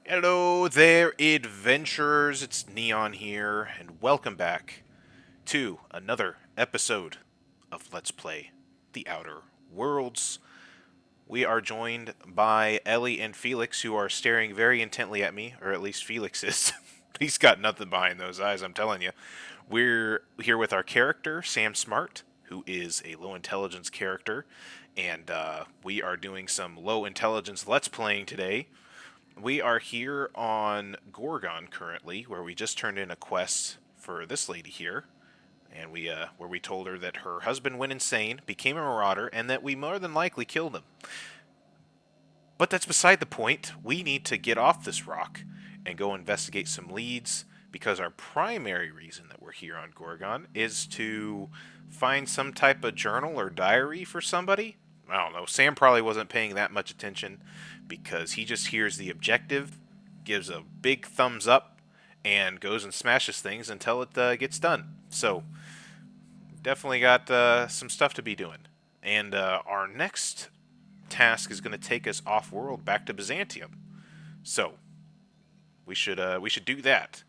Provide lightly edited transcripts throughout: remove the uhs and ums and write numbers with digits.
Hello there, adventurers. It's Neon here, and welcome back to another episode of Let's Play The Outer Worlds. We are joined by Ellie and Felix, who are staring very intently at me, or at least Felix is. He's got nothing behind those eyes, I'm telling you. We're here with our character, Sam Smart, who is a low intelligence character, and we are doing some low intelligence Let's Playing today. We are here on Gorgon currently, where we just turned in a quest for this lady here, and where we told her that her husband went insane, became a marauder, and that we more than likely killed him. But that's beside the point. We need to get off this rock and go investigate some leads, because our primary reason that we're here on Gorgon is to find some type of journal or diary for somebody. I don't know. Sam probably wasn't paying that much attention because he just hears the objective, gives a big thumbs up, and goes and smashes things until it gets done. So, definitely got some stuff to be doing. And our next task is going to take us off-world back to Byzantium. So, we should do that.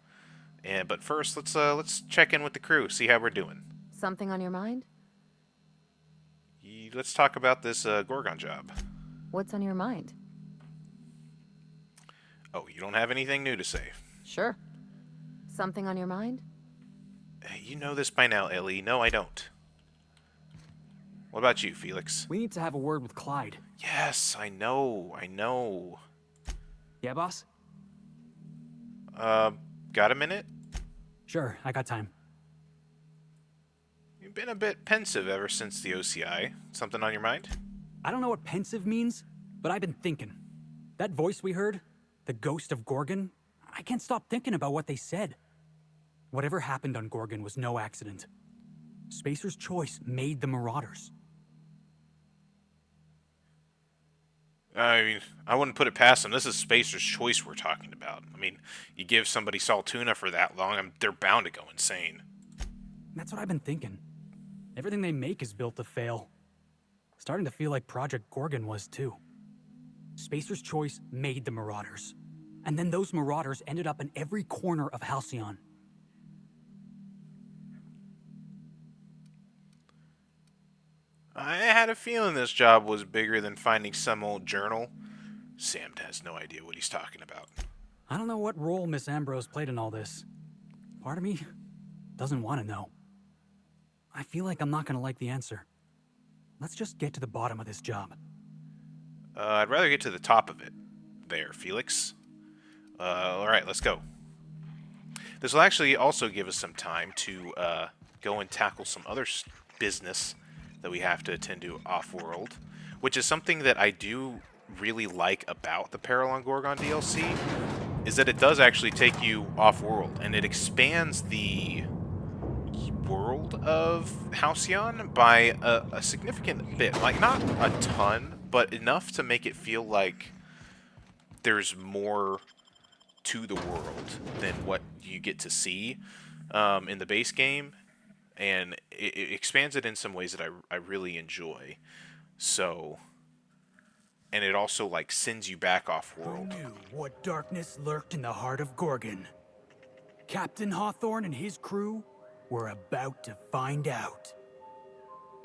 And but first, let's check in with the crew, see how we're doing. Something on your mind? Let's talk about this Gorgon job. What's on your mind? Oh, you don't have anything new to say. Sure. Something on your mind? You know this by now, Ellie. No, I don't. What about you, Felix? We need to have a word with Clyde. Yes, I know. Yeah, boss? Got a minute? Sure, I got time. You've been a bit pensive ever since the OCI. Something on your mind? I don't know what pensive means, but I've been thinking. That voice we heard, the ghost of Gorgon, I can't stop thinking about what they said. Whatever happened on Gorgon was no accident. Spacer's choice made the Marauders. I mean, I wouldn't put it past them. This is Spacer's choice we're talking about. I mean, you give somebody Saltuna for that long, they're bound to go insane. That's what I've been thinking. Everything they make is built to fail. Starting to feel like Project Gorgon was too. Spacer's choice made the Marauders. And then those Marauders ended up in every corner of Halcyon. I had a feeling this job was bigger than finding some old journal. Sam has no idea what he's talking about. I don't know what role Miss Ambrose played in all this. Part of me doesn't want to know. I feel like I'm not going to like the answer. Let's just get to the bottom of this job. I'd rather get to the top of it. There, Felix. Alright, let's go. This will actually also give us some time to go and tackle some other business that we have to attend to off-world, which is something that I do really like about the Peril on Gorgon DLC, is that it does actually take you off-world, and it expands the world of Halcyon by a significant bit. Like, not a ton, but enough to make it feel like there's more to the world than what you get to see in the base game, and it expands it in some ways that I really enjoy. So, and it also like sends you back off world. Who knew what darkness lurked in the heart of Gorgon? Captain Hawthorne and his crew were about to find out.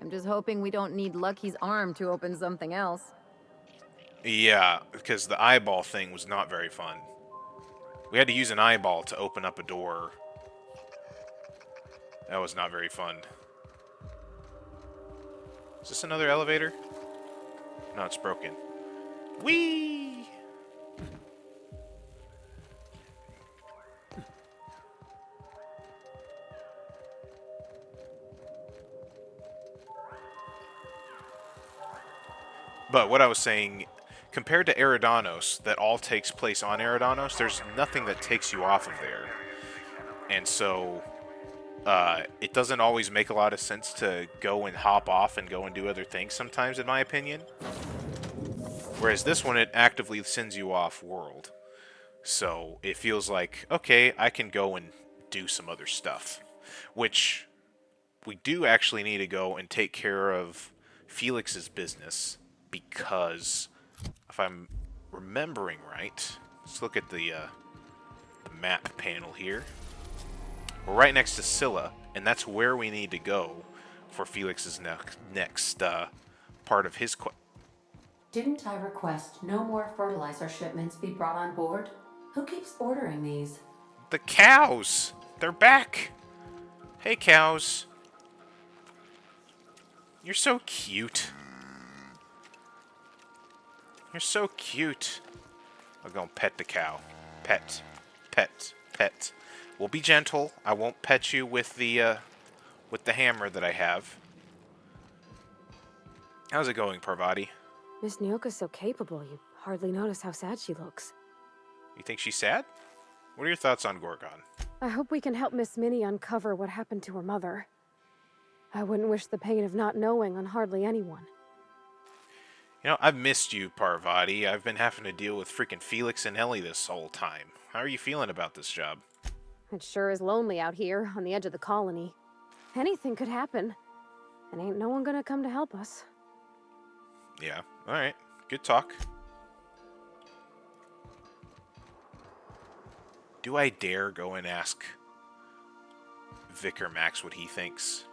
I'm just hoping we don't need Lucky's arm to open something else. Yeah, because the eyeball thing was not very fun. We had to use an eyeball to open up a door. That was not very fun. Is this another elevator? No, it's broken. Whee! But what I was saying, compared to Eridanos, that all takes place on Eridanos, there's nothing that takes you off of there. And so, it doesn't always make a lot of sense to go and hop off and go and do other things sometimes, in my opinion. Whereas this one, it actively sends you off world. So it feels like, okay, I can go and do some other stuff. Which we do actually need to go and take care of Felix's business, because if I'm remembering right, Let's look at the map panel here. We're right next to Scylla, and that's where we need to go for Felix's next part of his quest. Didn't I request no more fertilizer shipments be brought on board? Who keeps ordering these? The cows! They're back! Hey, cows. You're so cute. You're so cute. I'll go and pet the cow. Pet. Pet. Pet. We'll be gentle. I won't pet you with the hammer that I have. How's it going, Parvati? Miss Nyoka's so capable, you hardly notice how sad she looks. You think she's sad? What are your thoughts on Gorgon? I hope we can help Miss Minnie uncover what happened to her mother. I wouldn't wish the pain of not knowing on hardly anyone. You know, I've missed you, Parvati. I've been having to deal with freaking Felix and Ellie this whole time. How are you feeling about this job? It sure is lonely out here, on the edge of the colony. Anything could happen, and ain't no one gonna come to help us. Yeah, alright. Good talk. Do I dare go and ask Vicar Max what he thinks?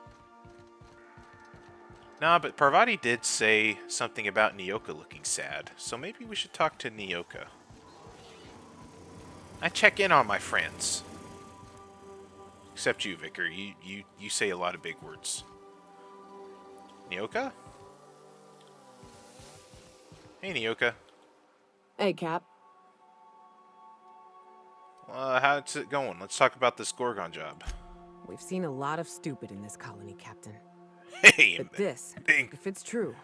Nah, but Parvati did say something about Nyoka looking sad, so maybe we should talk to Nyoka. I check in on my friends. Except you, Vicar. You say a lot of big words. Nyoka? Hey, Nyoka. Hey, Cap. How's it going? Let's talk about this Gorgon job. We've seen a lot of stupid in this colony, Captain. Hey, But this, Ding. if it's true,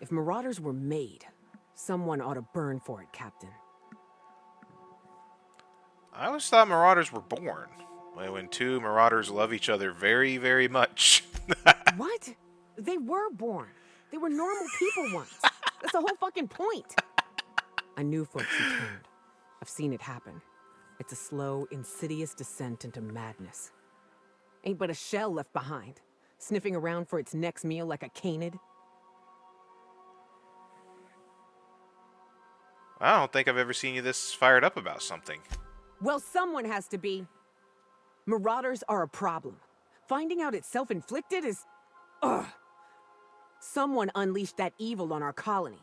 if Marauders were made, someone ought to burn for it, Captain. I always thought Marauders were born. When two Marauders love each other very, very much. What? They were born. They were normal people once. That's the whole fucking point. I knew folks who turned. I've seen it happen. It's a slow, insidious descent into madness. Ain't but a shell left behind, sniffing around for its next meal like a canid. I don't think I've ever seen you this fired up about something. Well, someone has to be. Marauders are a problem. Finding out it's self-inflicted is... Ugh. Someone unleashed that evil on our colony.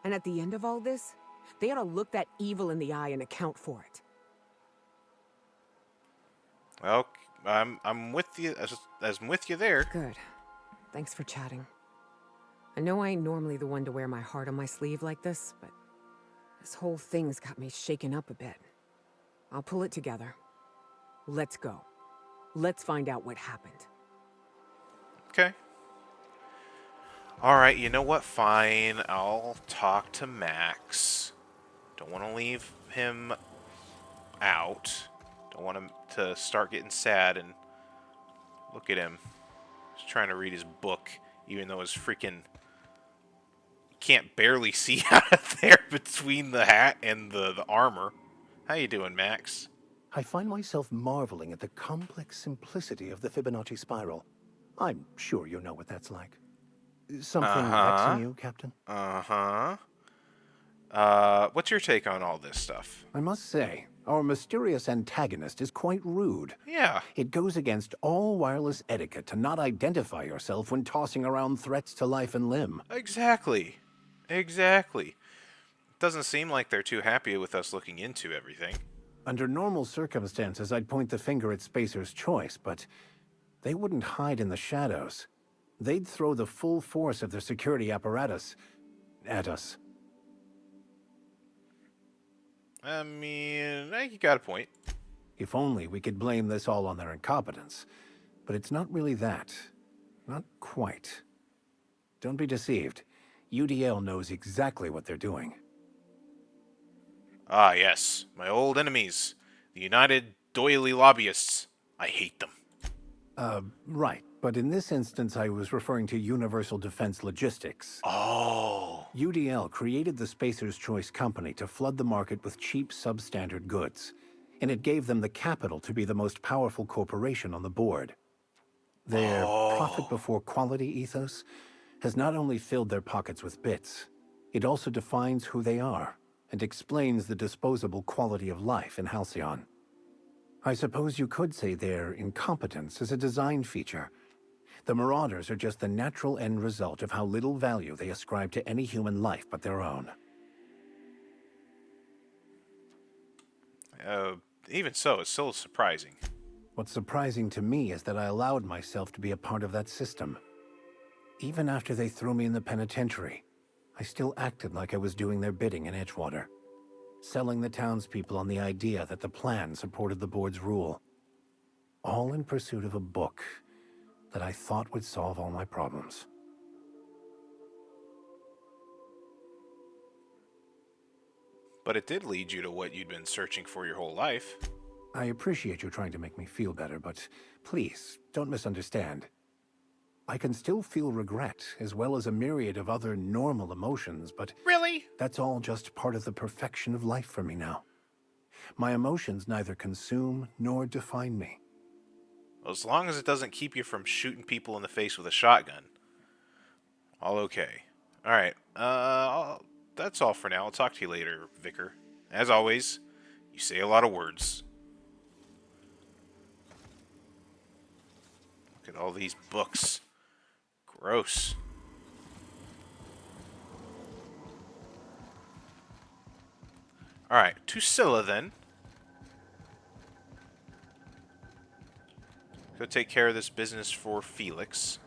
And at the end of all this, they ought to look that evil in the eye and account for it. Well, I'm with you as I'm with you there. Good. Thanks for chatting. I know I ain't normally the one to wear my heart on my sleeve like this, but this whole thing's got me shaken up a bit. I'll pull it together. Let's go. Let's find out what happened. Okay. Alright, you know what? Fine. I'll talk to Max. Don't want to leave him out. Don't want him to start getting sad and look at him. He's trying to read his book, even though his freaking... can't barely see out of there between the hat and the armor. How you doing, Max? I find myself marveling at the complex simplicity of the Fibonacci spiral. I'm sure you know what that's like. Something vexing you, Captain? What's your take on all this stuff? I must say, our mysterious antagonist is quite rude. Yeah. It goes against all wireless etiquette to not identify yourself when tossing around threats to life and limb. Exactly. Exactly. Doesn't seem like they're too happy with us looking into everything. Under normal circumstances, I'd point the finger at Spacer's Choice, but they wouldn't hide in the shadows. They'd throw the full force of their security apparatus at us. I mean, you got a point. If only we could blame this all on their incompetence. But it's not really that. Not quite. Don't be deceived. UDL knows exactly what they're doing. Ah, yes. My old enemies. The United Doily Lobbyists. I hate them. Right. But in this instance, I was referring to Universal Defense Logistics. Oh. UDL created the Spacer's Choice Company to flood the market with cheap, substandard goods. And it gave them the capital to be the most powerful corporation on the board. Their profit before quality ethos has not only filled their pockets with bits, it also defines who they are. and explains the disposable quality of life in Halcyon. I suppose you could say their incompetence is a design feature. The Marauders are just the natural end result of how little value they ascribe to any human life but their own. Even so, it's still surprising. What's surprising to me is that I allowed myself to be a part of that system. Even after they threw me in the penitentiary, I still acted like I was doing their bidding in Edgewater, selling the townspeople on the idea that the plan supported the board's rule. All in pursuit of a book that I thought would solve all my problems. But it did lead you to what you'd been searching for your whole life. I appreciate you trying to make me feel better, but please, don't misunderstand. I can still feel regret, as well as a myriad of other normal emotions, but... Really? That's all just part of the perfection of life for me now. My emotions neither consume nor define me. Well, as long as it doesn't keep you from shooting people in the face with a shotgun. All okay. Alright, that's all for now. I'll talk to you later, Vicar. As always, you say a lot of words. Look at all these books. Gross. Alright, to Scylla then. Go take care of this business for Felix.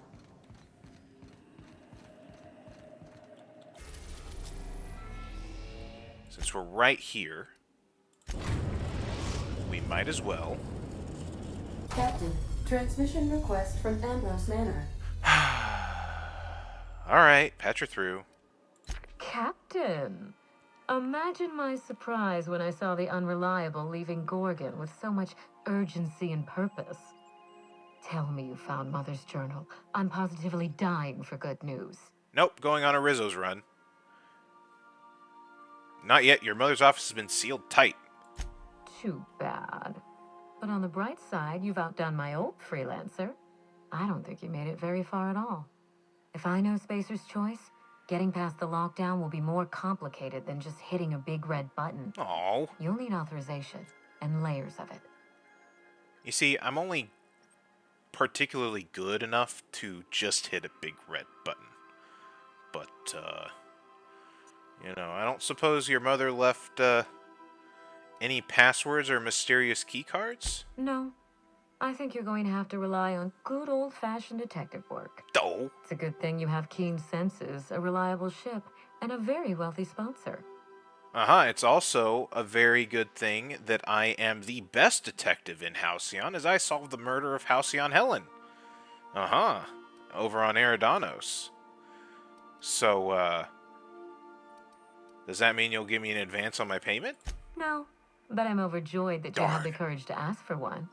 Since we're right here, we might as well. Captain, transmission request from Ambrose Manor. Alright, patch her through. Captain, imagine my surprise when I saw the Unreliable leaving Gorgon with so much urgency and purpose. Tell me you found Mother's journal. I'm positively dying for good news. Nope, going on a Rizzo's run. Not yet. Your mother's office has been sealed tight. Too bad. But on the bright side, you've outdone my old freelancer. I don't think you made it very far at all. If I know Spacer's Choice, getting past the lockdown will be more complicated than just hitting a big red button. Oh. You'll need authorization and layers of it. You see, I'm only particularly good enough to just hit a big red button. But, you know, I don't suppose your mother left, any passwords or mysterious key cards? No. I think you're going to have to rely on good old-fashioned detective work. Oh. It's a good thing you have keen senses, a reliable ship, and a very wealthy sponsor. It's also a very good thing that I am the best detective in Halcyon, as I solved the murder of Halcyon Helen. Over on Eridanos. So, does that mean you'll give me an advance on my payment? No, but I'm overjoyed that you had the courage to ask for one.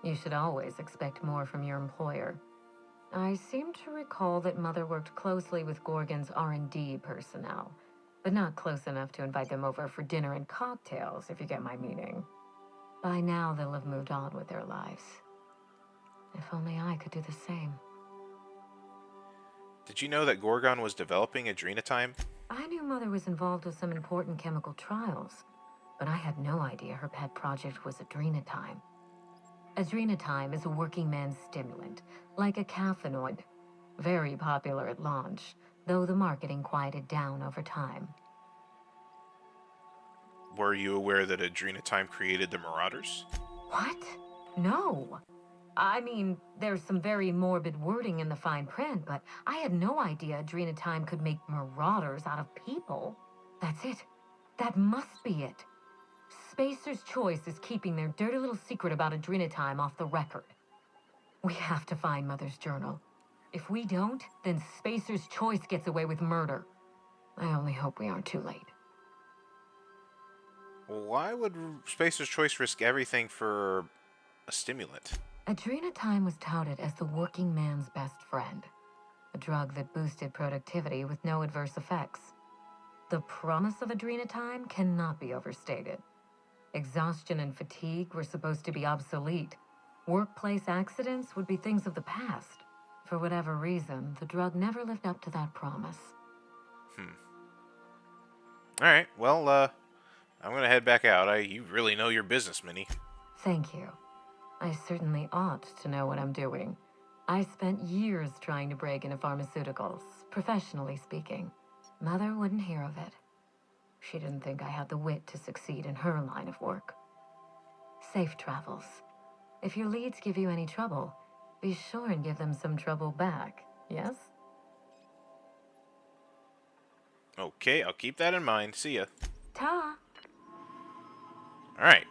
You should always expect more from your employer. I seem to recall that Mother worked closely with Gorgon's R&D personnel, but not close enough to invite them over for dinner and cocktails, if you get my meaning. By now, they'll have moved on with their lives. If only I could do the same. Did you know that Gorgon was developing adrenatime? I knew Mother was involved with some important chemical trials, but I had no idea her pet project was adrenatime. Adrenatime is a working man's stimulant, like a caffeinoid. Very popular at launch, though the marketing quieted down over time. Were you aware that adrenatime created the Marauders? What? No. I mean, there's some very morbid wording in the fine print, but I had no idea adrenatime could make marauders out of people. That's it. That must be it. Spacer's Choice is keeping their dirty little secret about adrenatime off the record. We have to find Mother's journal. If we don't, then Spacer's Choice gets away with murder. I only hope we aren't too late. Why would Spacer's Choice risk everything for a stimulant? Adrenatime was touted as the working man's best friend. A drug that boosted productivity with no adverse effects. The promise of adrenatime cannot be overstated. Exhaustion and fatigue were supposed to be obsolete. Workplace accidents would be things of the past. For whatever reason, the drug never lived up to that promise. Alright, well, I'm gonna head back out. You really know your business, Minnie. Thank you. I certainly ought to know what I'm doing. I spent years trying to break into pharmaceuticals, professionally speaking. Mother wouldn't hear of it. She didn't think I had the wit to succeed in her line of work. Safe travels. If your leads give you any trouble, be sure and give them some trouble back, yes? Okay, I'll keep that in mind. See ya. Ta! Alright.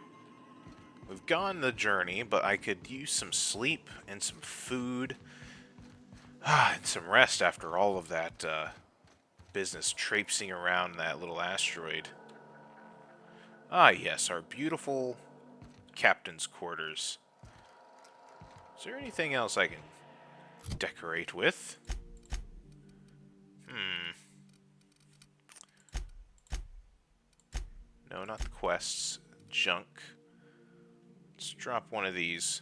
We've gone the journey, but I could use some sleep and some food. And some rest after all of that business traipsing around that little asteroid. Ah, yes, our beautiful captain's quarters. Is there anything else I can decorate with? No, not the quests. Junk. Let's drop one of these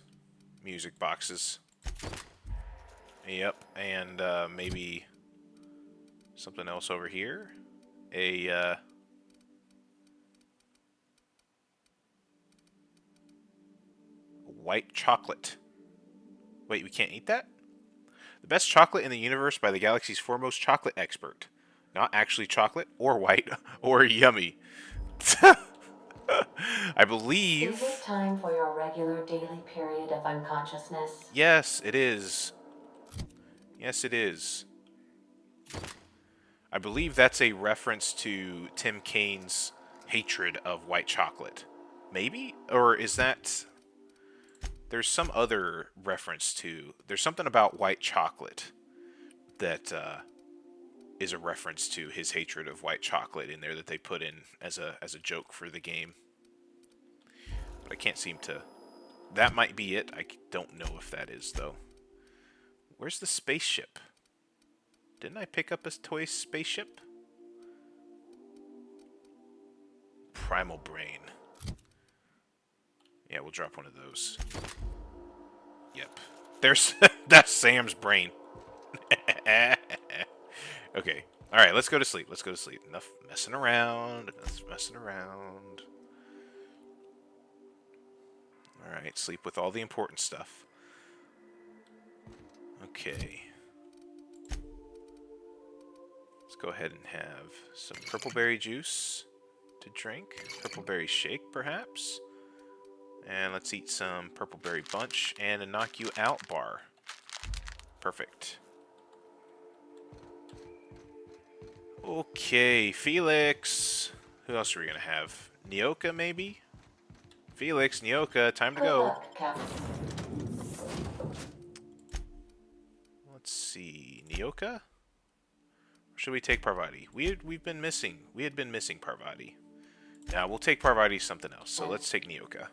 music boxes. Yep, and maybe something else over here. A white chocolate. Wait, we can't eat that? The best chocolate in the universe by the galaxy's foremost chocolate expert. Not actually chocolate, or white, or yummy. I believe... Is this time for your regular daily period of unconsciousness? Yes, it is. Yes, it is. I believe that's a reference to Tim Kane's hatred of white chocolate. Maybe? Or is that... There's some other reference to... There's something about white chocolate that is a reference to his hatred of white chocolate in there that they put in as a joke for the game. But I can't seem to... That might be it. I don't know if that is, though. Where's the spaceship? Didn't I pick up a toy spaceship? Primal Brain. Yeah, we'll drop one of those. Yep. There's... That's Sam's brain. Okay. Alright, let's go to sleep. Let's go to sleep. Enough messing around. Enough messing around. Alright, sleep with all the important stuff. Okay. Let's go ahead and have some purple berry juice to drink. Purple berry shake, perhaps. And let's eat some purple berry bunch and a knock you out bar. Perfect. Okay, Felix. Who else are we going to have? Nyoka, maybe? Felix, Nyoka, time to go. Let's see. Nyoka? Or should we take Parvati? We've been missing. We had been missing Parvati. Now, we'll take Parvati something else. So let's take Nyoka.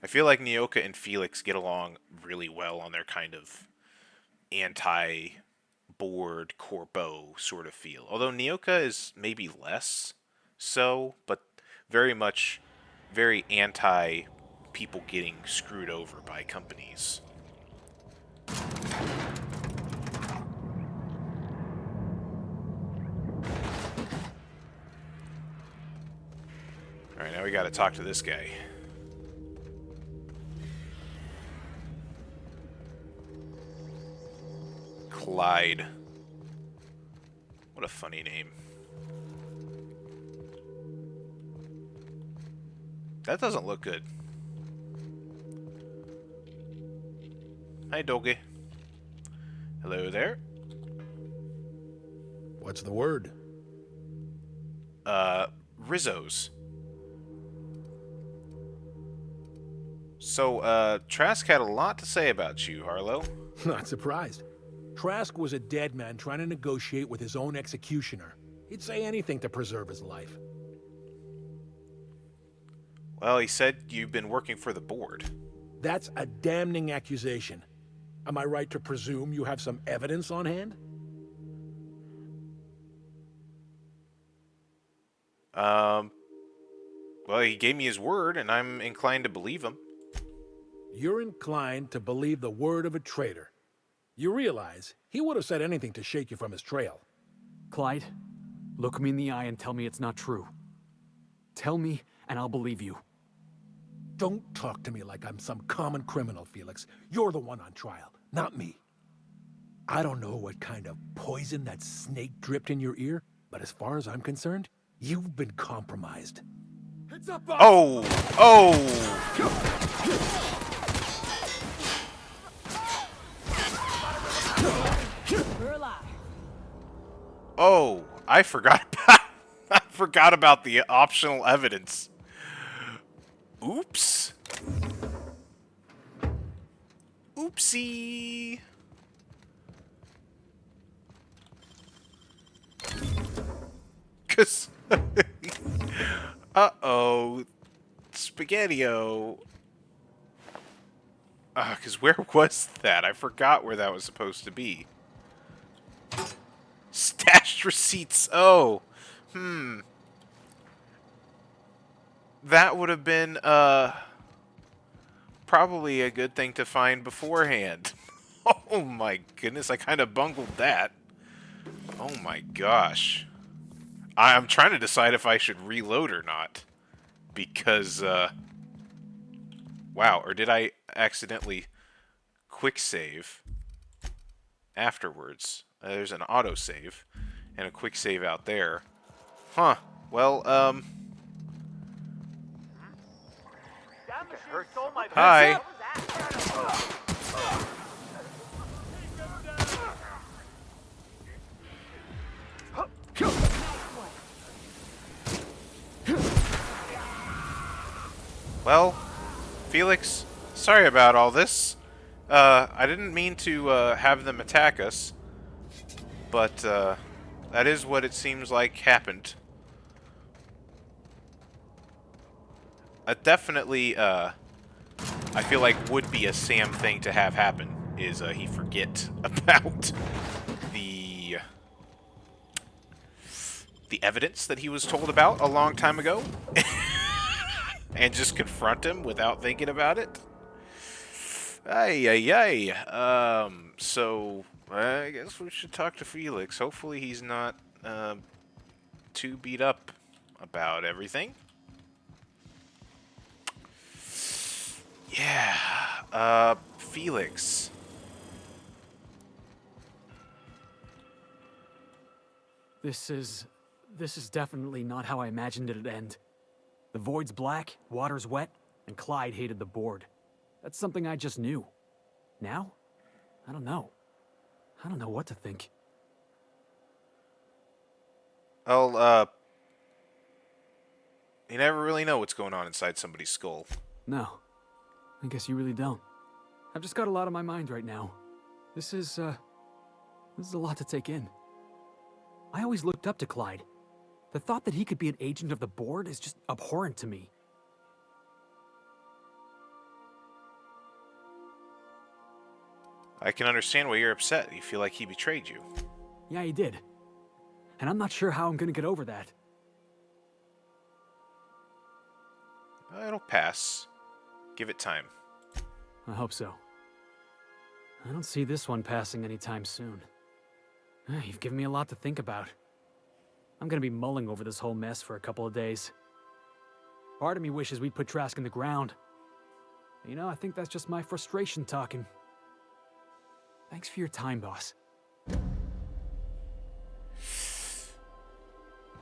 I feel like Nyoka and Felix get along really well on their kind of anti-board Corbeau sort of feel. Although Nyoka is maybe less so, but very much very anti-people getting screwed over by companies. Alright, now we gotta talk to this guy. Clyde. What a funny name. That doesn't look good. Hi, doggy. Hello there. What's the word? Rizzo's. So, Trask had a lot to say about you, Harlow. Not surprised. Trask was a dead man trying to negotiate with his own executioner. He'd say anything to preserve his life. Well, he said you've been working for the board. That's a damning accusation. Am I right to presume you have some evidence on hand? Well, he gave me his word, and I'm inclined to believe him. You're inclined to believe the word of a traitor. You realize he would have said anything to shake you from his trail. Clyde, look me in the eye and tell me it's not true. Tell me, and I'll believe you. Don't talk to me like I'm some common criminal, Felix. You're the one on trial, not me. I don't know what kind of poison that snake dripped in your ear, but as far as I'm concerned, you've been compromised. Heads up, boss! Oh! Oh! We're alive. Oh! I forgot about... I forgot about the optional evidence. Oops. Oopsie. Cause... Uh-oh. Spaghetti-O. Cause where was that? I forgot where that was supposed to be. Stashed receipts. Oh. That would have been, probably a good thing to find beforehand. Oh my goodness, I kind of bungled that. Oh my gosh. I'm trying to decide if I should reload or not. Because, wow, or did I accidentally quick save afterwards? There's an autosave and a quick save out there. Huh. Well, hi. Well, Felix, sorry about all this. I didn't mean to have them attack us, but that is what it seems like happened. Definitely, I feel like would be a Sam thing to have happen, is he forget about the evidence that he was told about a long time ago, and just confront him without thinking about it. Ay, ay, ay. So, I guess we should talk to Felix. Hopefully he's not, too beat up about everything. Yeah, Felix. This is definitely not how I imagined it'd end. The void's black, water's wet, and Clyde hated the board. That's something I just knew. Now? I don't know. I don't know what to think. Well, you never really know what's going on inside somebody's skull. No. I guess you really don't. I've just got a lot on my mind right now. This is a lot to take in. I always looked up to Clyde. The thought that he could be an agent of the board is just abhorrent to me. I can understand why you're upset. You feel like he betrayed you. Yeah, he did. And I'm not sure how I'm gonna get over that. It'll pass. Give it time. I hope so. I don't see this one passing anytime soon. You've given me a lot to think about. I'm gonna be mulling over this whole mess for a couple of days. Part of me wishes we'd put Trask in the ground. You know, I think that's just my frustration talking. Thanks for your time, boss.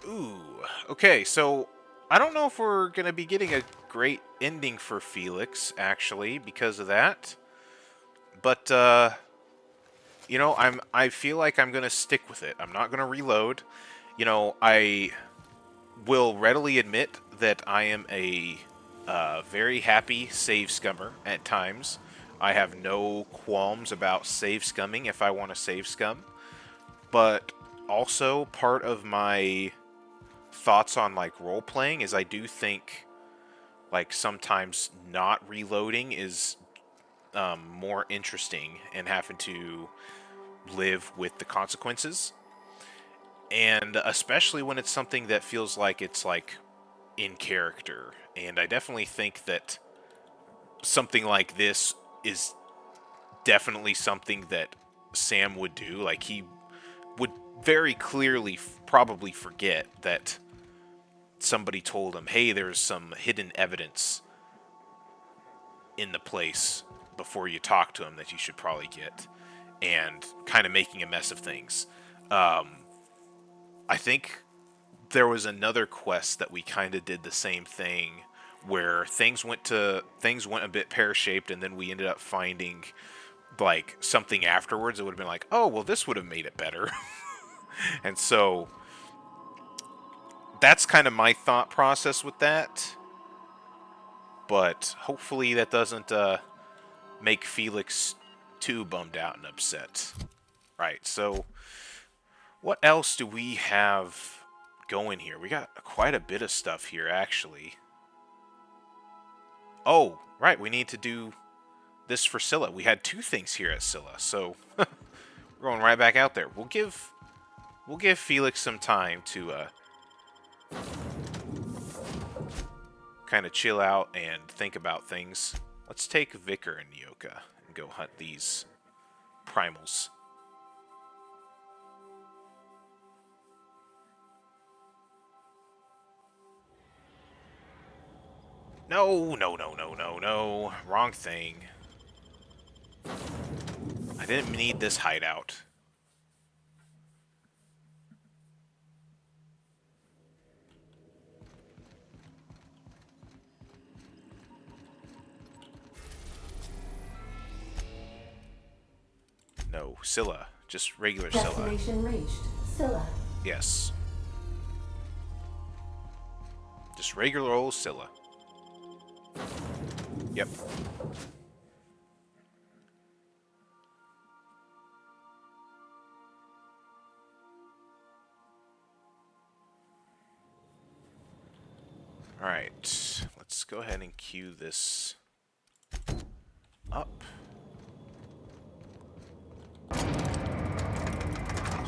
Ooh, okay, so I don't know if we're going to be getting a great ending for Felix, actually, because of that. But, you know, I feel like I'm going to stick with it. I'm not going to reload. You know, I will readily admit that I am a very happy save scummer at times. I have no qualms about save scumming if I want to save scum. But also, part of my thoughts on, like, role-playing is I do think, like, sometimes not reloading is more interesting and having to live with the consequences. And especially when it's something that feels like it's, like, in character. And I definitely think that something like this is definitely something that Sam would do. Like, he would very clearly probably forget that somebody told him, hey, there's some hidden evidence in the place before you talk to him that you should probably get, and kind of making a mess of things. I think there was another quest that we kind of did the same thing, where things went a bit pear-shaped, and then we ended up finding like something afterwards that would have been like, oh, well, this would have made it better. And so that's kind of my thought process with that. But hopefully that doesn't make Felix too bummed out and upset. Right, so what else do we have going here? We got quite a bit of stuff here, actually. Oh, right, we need to do this for Scylla. We had 2 things here at Scylla, so we're going right back out there. We'll give Felix some time to kind of chill out and think about things. Let's take Vicar and Nyoka and go hunt these primals. No, no, no, no, no, no. Wrong thing. I didn't need this hideout. No, Scylla. Just regular Scylla. Destination reached. Scylla. Yes. Just regular old Scylla. Yep. Alright. Let's go ahead and queue this up. There's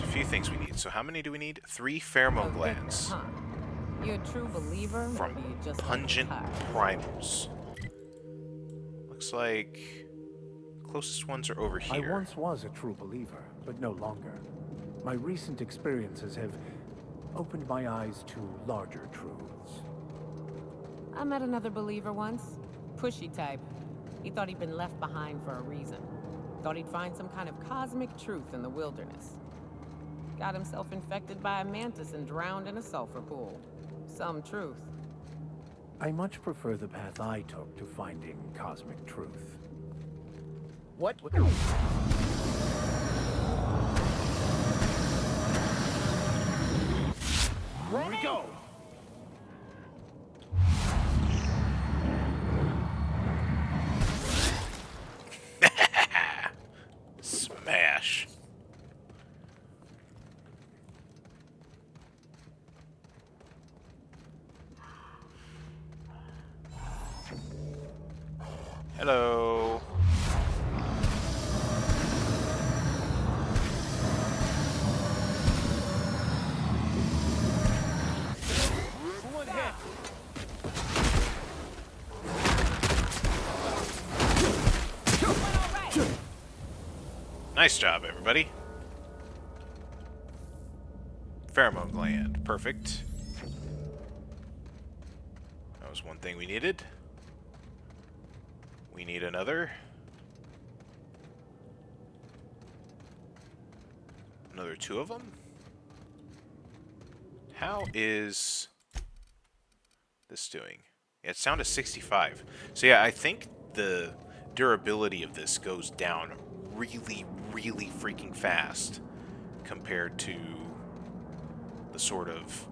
a few things we need. So how many do we need? 3 pheromone glands. Huh. You a true believer? Or From do you just pungent like to primals. Looks like closest ones are over I here. once was a true believer, but no longer. My recent experiences have opened my eyes to larger truths. I met another believer once. Pushy type. He thought he'd been left behind for a reason. Thought he'd find some kind of cosmic truth in the wilderness. Got himself infected by a mantis and drowned in a sulfur pool. Some truth. I much prefer the path I took to finding cosmic truth. What? Here we go! Smash. Hello. One hit! Nice job, everybody. Pheromone gland. Perfect. That was one thing we needed. We need another. Another 2 of them. How is this doing? Yeah, it's down to 65. So yeah, I think the durability of this goes down really, really freaking fast compared to the sort of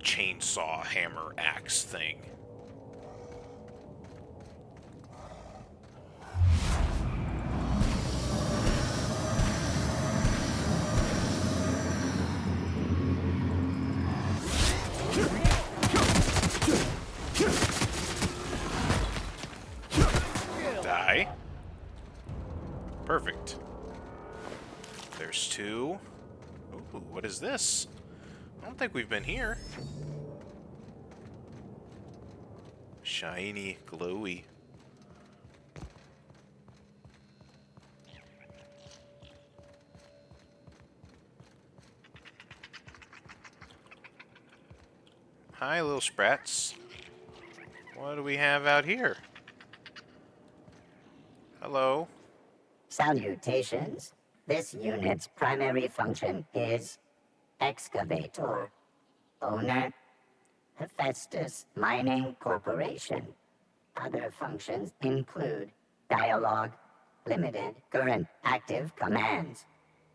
chainsaw, hammer, axe thing. Die. Perfect. There's 2. Ooh, what is this? I don't think we've been here. Shiny, glowy. Hi, little sprats. What do we have out here? Hello. Salutations. This unit's primary function is excavator. Owner, Hephaestus Mining Corporation. Other functions include dialogue, limited current active commands,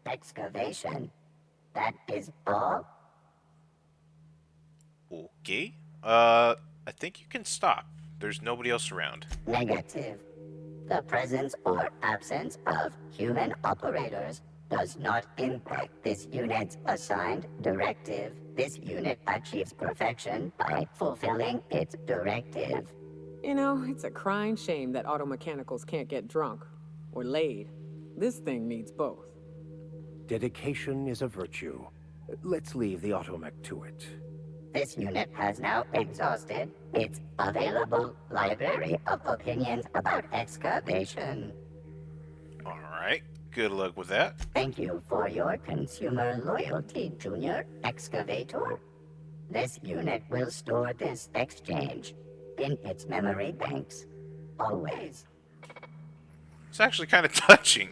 excavation. That is all. Okay. I think you can stop. There's nobody else around. Negative. The presence or absence of human operators does not impact this unit's assigned directive. This unit achieves perfection by fulfilling its directive. You know, it's a crying shame that auto mechanicals can't get drunk. Or laid. This thing needs both. Dedication is a virtue. Let's leave the automech to it. This unit has now exhausted its available library of opinions about excavation. Alright. Good luck with that. Thank you for your consumer loyalty, Junior Excavator. This unit will store this exchange in its memory banks. Always. It's actually kind of touching.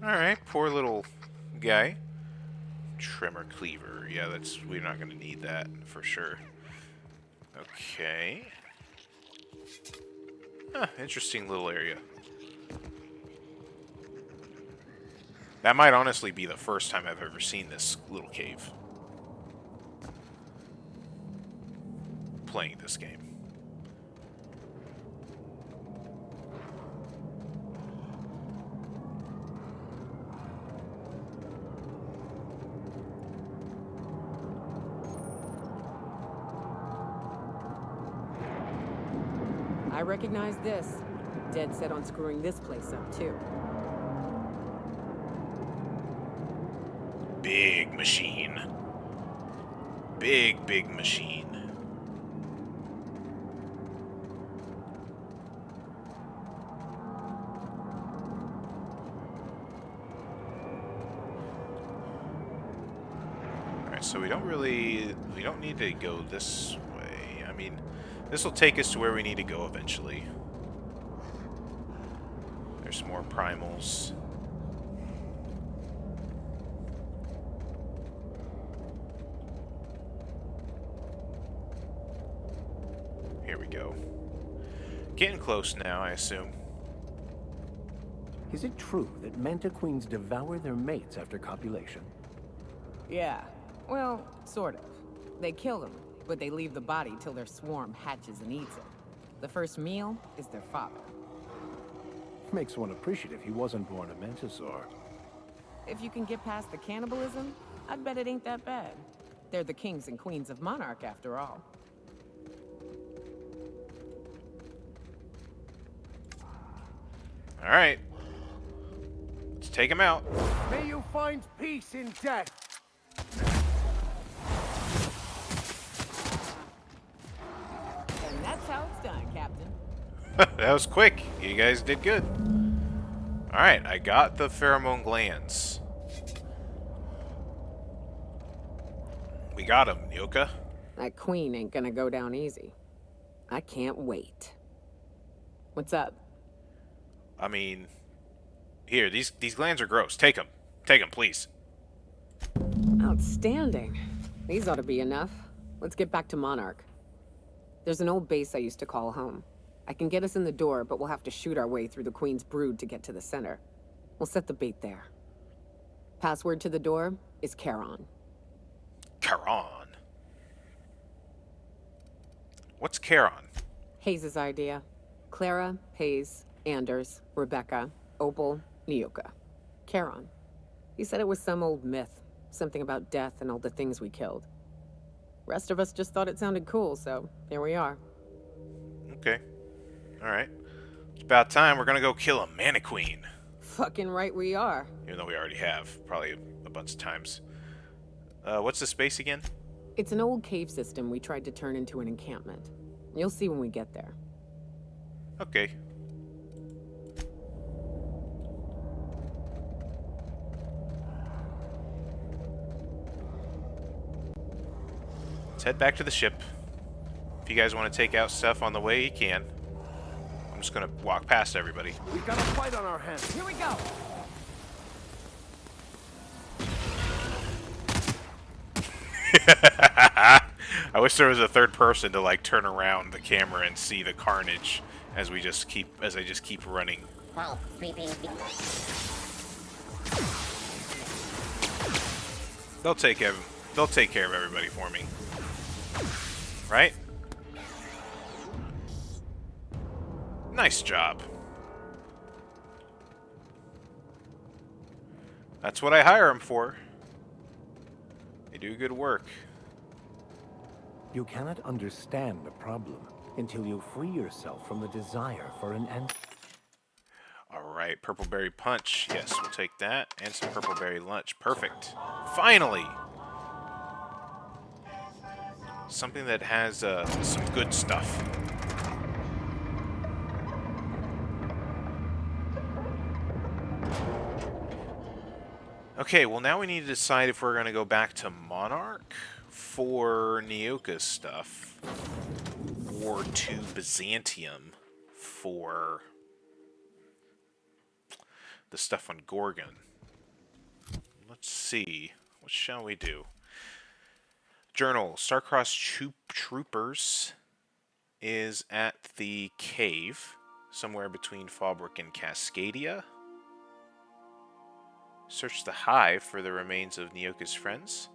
Alright, poor little guy. Trimmer cleaver. Yeah, we're not going to need that for sure. Okay. Huh, interesting little area. That might honestly be the first time I've ever seen this little cave. Playing this game. I recognize this. Dead set on screwing this place up, too. Big machine. Big machine. Alright, so we don't need to go this way. I mean, this will take us to where we need to go eventually. There's more primals. Here we go. Getting close now, I assume. Is it true that manta queens devour their mates after copulation? Yeah. Well, sort of. They kill them, but they leave the body till their swarm hatches and eats it. The first meal is their father. Makes one appreciative he wasn't born a mantisaur. If you can get past the cannibalism, I'd bet it ain't that bad. They're the kings and queens of Monarch, after all. Alright. Let's take him out. May you find peace in death. And that's how it's done, Captain. That was quick. You guys did good. Alright, I got the pheromone glands. We got him, Nyoka. That queen ain't gonna go down easy. I can't wait. What's up? I mean, here, these glands are gross. Take them. Take them, please. Outstanding. These ought to be enough. Let's get back to Monarch. There's an old base I used to call home. I can get us in the door, but we'll have to shoot our way through the Queen's brood to get to the center. We'll set the bait there. Password to the door is Charon. Charon. What's Charon? Hayes' idea. Clara, Hayes, Anders, Rebecca, Opal, Nyoka. Charon. He said it was some old myth. Something about death and all the things we killed. Rest of us just thought it sounded cool, so here we are. Okay. Alright. It's about time. We're gonna go kill a mannequin. Fucking right we are. Even though we already have, probably a bunch of times. What's the space again? It's an old cave system we tried to turn into an encampment. You'll see when we get there. Okay. Let's head back to the ship. If you guys want to take out stuff on the way, you can. I'm just gonna walk past everybody. We got a fight on our hands. Here we go. I wish there was a third person to like turn around the camera and see the carnage as I just keep running. Well, sweeping. They'll take care of everybody for me. Right? Nice job. That's what I hire them for. They do good work. You cannot understand the problem until you free yourself from the desire for an end. Alright, purple berry punch. Yes, we'll take that. And some purple berry lunch. Perfect. Finally! Something that has some good stuff. Okay, well now we need to decide if we're going to go back to Monarch for Nyoka's stuff, or to Byzantium for the stuff on Gorgon. Let's see. What shall we do? Journal. Starcross Troopers is at the cave, somewhere between Fallbrook and Cascadia. Search the hive for the remains of Nyoka's friends.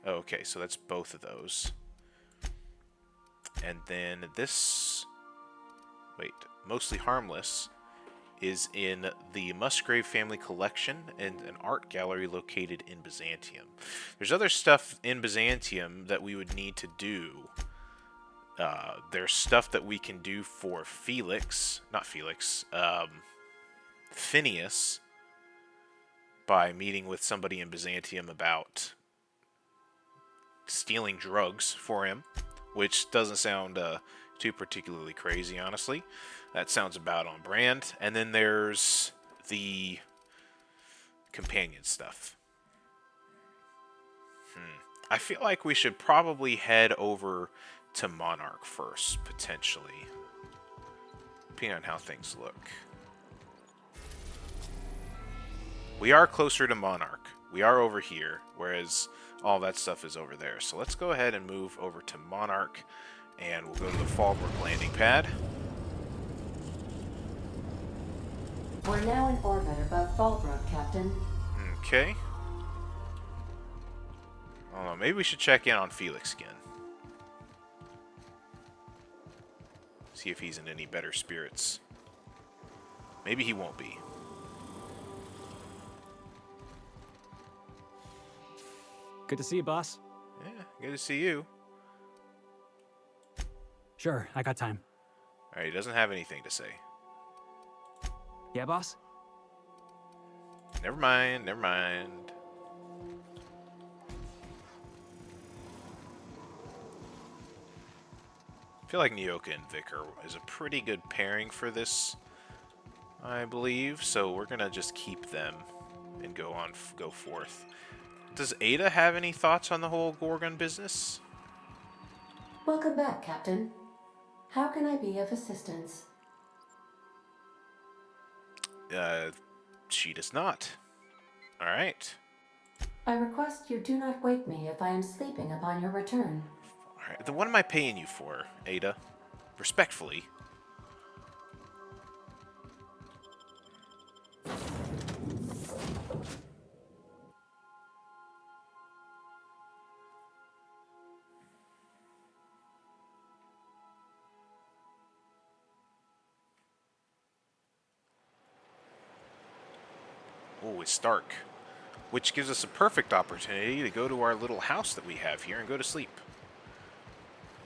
Oh, okay, so that's both of those. And then this... Wait, Mostly Harmless is in the Musgrave family collection and an art gallery located in Byzantium. There's other stuff in Byzantium that we would need to do. There's stuff that we can do for Felix, not Felix, Phineas, by meeting with somebody in Byzantium about stealing drugs for him, which doesn't sound too particularly crazy, honestly. That sounds about on brand. And then there's the companion stuff. I feel like we should probably head over to Monarch first, potentially. Depending on how things look. We are closer to Monarch. We are over here, whereas all that stuff is over there. So let's go ahead and move over to Monarch, and we'll go to the Fallbrook landing pad. We're now in orbit above Fallbrook, Captain. Okay. Oh, maybe we should check in on Felix again. See if he's in any better spirits. Maybe he won't be. Good to see you, boss. Yeah, good to see you. Sure, I got time. Alright, he doesn't have anything to say. Yeah, boss? Never mind, never mind. I feel like Nyoka and Vicar is a pretty good pairing for this, I believe. So we're gonna just keep them and go forth. Does Ada have any thoughts on the whole Gorgon business? Welcome back, Captain. How can I be of assistance? She does not. Alright. I request you do not wake me if I am sleeping upon your return. Alright, then what am I paying you for, Ada? Respectfully. Oh, it's dark. Which gives us a perfect opportunity to go to our little house that we have here and go to sleep.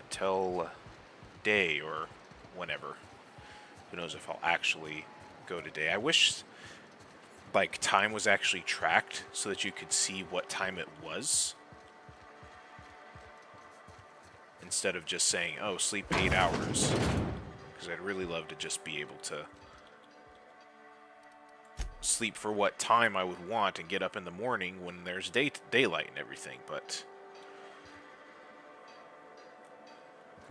Until day or whenever. Who knows if I'll actually go to day. I wish, like, time was actually tracked so that you could see what time it was. Instead of just saying, oh, sleep 8 hours. Because I'd really love to just be able to sleep for what time I would want and get up in the morning when there's daylight and everything, but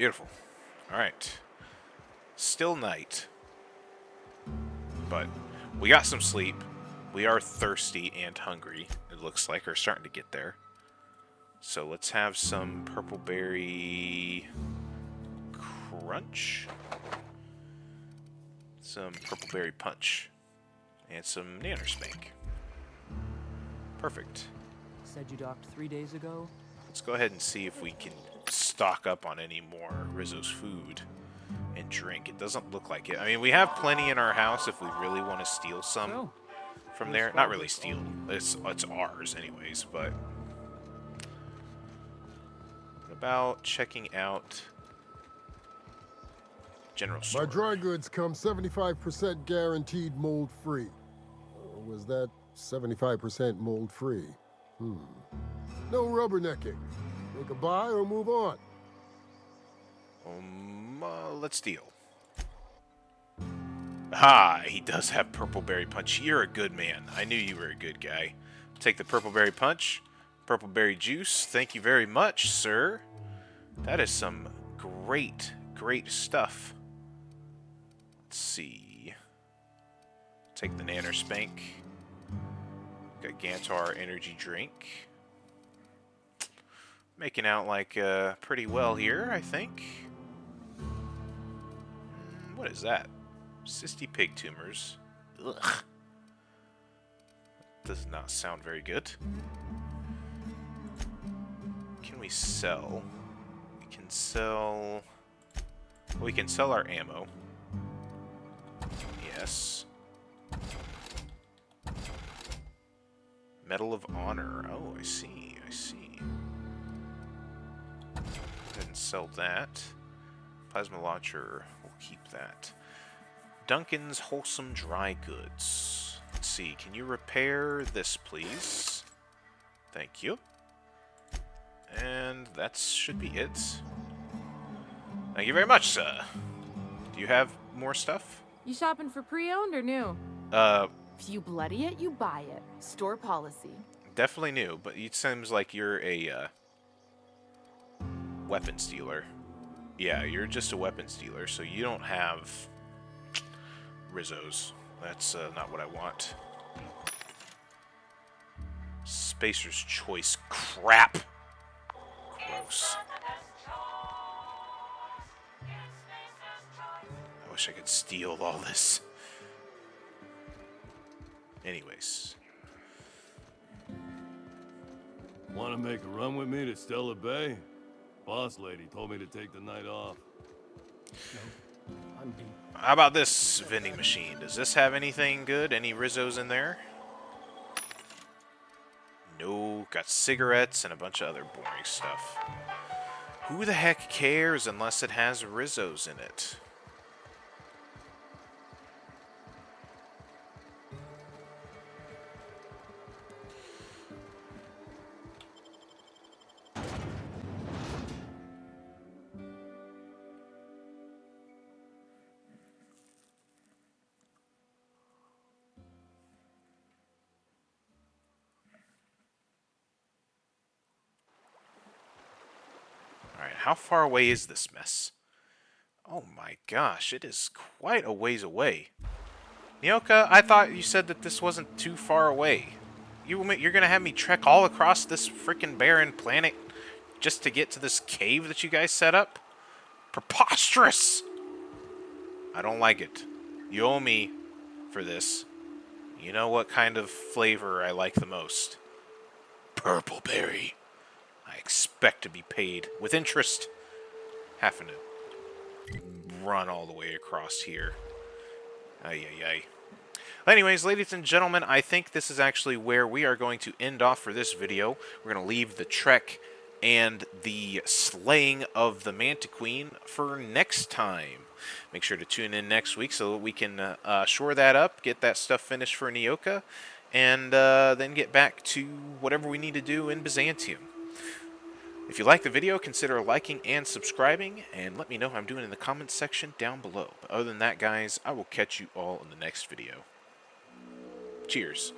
Beautiful. Alright. Still night. But we got some sleep. We are thirsty and hungry. It looks like we're starting to get there. So let's have some purple berry crunch. Some purple berry punch. And some nanner spank. Perfect. Said you docked 3 days ago? Let's go ahead and see if we can stock up on any more Rizzo's food and drink. It doesn't look like it. I mean, we have plenty in our house if we really want to steal some from there. Not really steal. It's ours anyways, but... What about checking out general store? My dry goods come 75% guaranteed mold-free. Was that 75% mold-free? No rubbernecking. Make a buy or move on. Let's deal. Ah, he does have purple berry punch. You're a good man. I knew you were a good guy. Take the purple berry punch. Purple berry juice. Thank you very much, sir. That is some great, great stuff. Let's see. Take the nanner spank. Got Gantar energy drink. Making out like pretty well here, I think. What is that? Cysty pig tumors. Ugh. That does not sound very good. Can we sell? We can sell... Well, we can sell our ammo. Yes. Medal of Honor. Oh, I see. I see. Go ahead and sell that. Plasma launcher. We'll keep that. Duncan's Wholesome Dry Goods. Let's see. Can you repair this, please? Thank you. And that should be it. Thank you very much, sir. Do you have more stuff? You shopping for pre-owned or new? If you bloody it, you buy it. Store policy. Definitely new, but it seems like you're a weapons dealer. Yeah, you're just a weapons dealer, so you don't have Rizzo's. That's not what I want. Spacer's Choice crap. Gross. I wish I could steal all this. Anyways. Want to make a run with me to Stella Bay? Boss lady told me to take the night off. No, I'm deep. How about this vending machine? Does this have anything good? Any Rizzos in there? No. Got cigarettes and a bunch of other boring stuff. Who the heck cares unless it has Rizzos in it? Alright, how far away is this mess? Oh my gosh, it is quite a ways away. Nyoka, I thought you said that this wasn't too far away. You're gonna have me trek all across this frickin' barren planet just to get to this cave that you guys set up? Preposterous! I don't like it. You owe me for this. You know what kind of flavor I like the most? Purple berry. I expect to be paid with interest. Having to run all the way across here. Ay, ay, ay. Anyways, ladies and gentlemen, I think this is actually where we are going to end off for this video. We're going to leave the trek and the slaying of the Mantiqueen for next time. Make sure to tune in next week so that we can shore that up, get that stuff finished for Nyoka, and then get back to whatever we need to do in Byzantium. If you like the video, consider liking and subscribing, and let me know how I'm doing in the comments section down below. But other than that, guys, I will catch you all in the next video. Cheers.